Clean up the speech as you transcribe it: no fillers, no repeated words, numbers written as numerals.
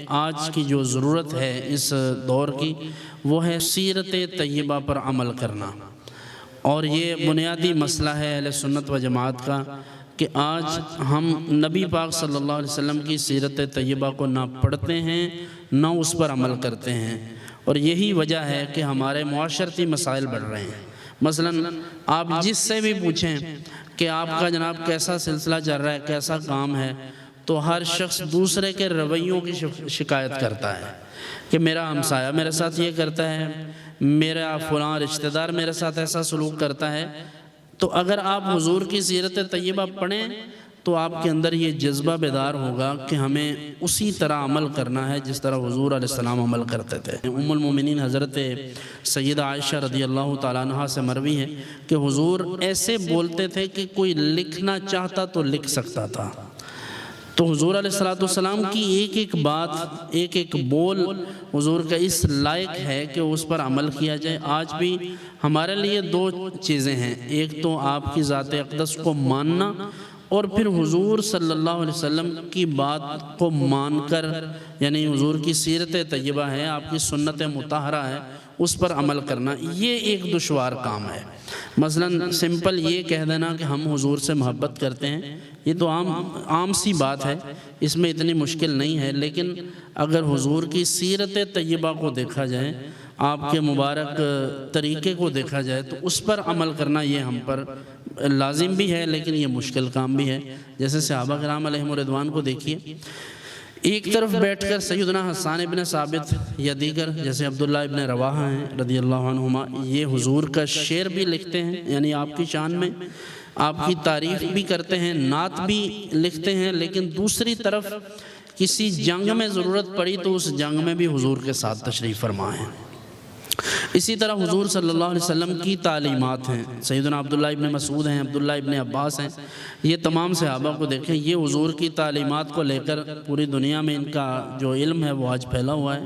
آج کی جو ضرورت ہے اس دور کی وہ ہے سیرت طیبہ پر عمل کرنا، اور یہ بنیادی مسئلہ ہے اہل سنت و جماعت کا کہ آج ہم نبی پاک صلی اللہ علیہ وسلم کی سیرت طیبہ کو نہ پڑھتے ہیں نہ اس پر عمل کرتے ہیں، اور یہی وجہ ہے کہ ہمارے معاشرتی مسائل بڑھ رہے ہیں۔ مثلا آپ جس سے بھی پوچھیں کہ آپ کا جناب کیسا سلسلہ چل رہا ہے، کیسا کام ہے، تو ہر شخص دوسرے کے رویوں کی شکایت کرتا ہے کہ میرا ہمسایہ میرے ساتھ یہ کرتا ہے، میرا فلاں رشتہ دار میرے ساتھ ایسا سلوک کرتا ہے۔ تو اگر آپ حضور کی سیرت طیبہ پڑھیں تو آپ کے اندر یہ جذبہ بیدار ہوگا کہ ہمیں اسی طرح عمل کرنا ہے جس طرح حضور علیہ السلام عمل کرتے تھے۔ ام المومنین حضرت سیدہ عائشہ رضی اللہ تعالیٰ عنہ سے مروی ہے کہ حضور ایسے بولتے تھے کہ کوئی لکھنا چاہتا تو لکھ سکتا تھا۔ تو حضور علیہ السلام کی ایک ایک بات، ایک ایک بول حضور کا اس لائق ہے کہ اس پر عمل کیا جائے۔ آج بھی ہمارے لیے دو چیزیں ہیں، ایک تو آپ کی ذات اقدس کو ماننا، اور پھر حضور صلی اللہ علیہ وسلم کی بات کو مان کر، یعنی حضور کی سیرت طیبہ ہے، آپ کی سنت مطہرہ ہے، اس پر عمل کرنا، یہ ایک دشوار کام ہے۔ مثلا سمپل یہ کہہ دینا کہ ہم حضور سے محبت کرتے ہیں، یہ تو عام سی بات ہے، اس میں اتنی مشکل نہیں ہے، لیکن اگر حضور کی سیرت طیبہ کو دیکھا جائے، آپ کے مبارک طریقے کو دیکھا جائے، تو اس پر عمل کرنا یہ ہم پر لازم بھی ہے، لیکن یہ مشکل کام بھی ہے۔ جیسے صحابہ کرام علیہم الرضوان کو دیکھیے، ایک طرف بیٹھ کر سیدنا حسان ابن ثابت یا دیگر جیسے عبداللہ ابن رواحہ ہیں رضی اللہ عنہما، یہ حضور کا شعر بھی لکھتے ہیں، یعنی آپ کی شان میں آپ کی تعریف بھی کرتے ہیں، نعت بھی لکھتے ہیں، لیکن دوسری طرف کسی جنگ میں ضرورت پڑی تو اس جنگ میں بھی حضور کے ساتھ تشریف فرما ہیں۔ اسی طرح حضور صلی اللہ علیہ وسلم کی تعلیمات ہیں، سیدنا عبداللہ ابن مسعود ہیں، عبداللہ ابن عباس ہیں، یہ تمام صحابہ کو دیکھیں، یہ حضور کی تعلیمات کو لے کر پوری دنیا میں ان کا جو علم ہے وہ آج پھیلا ہوا ہے۔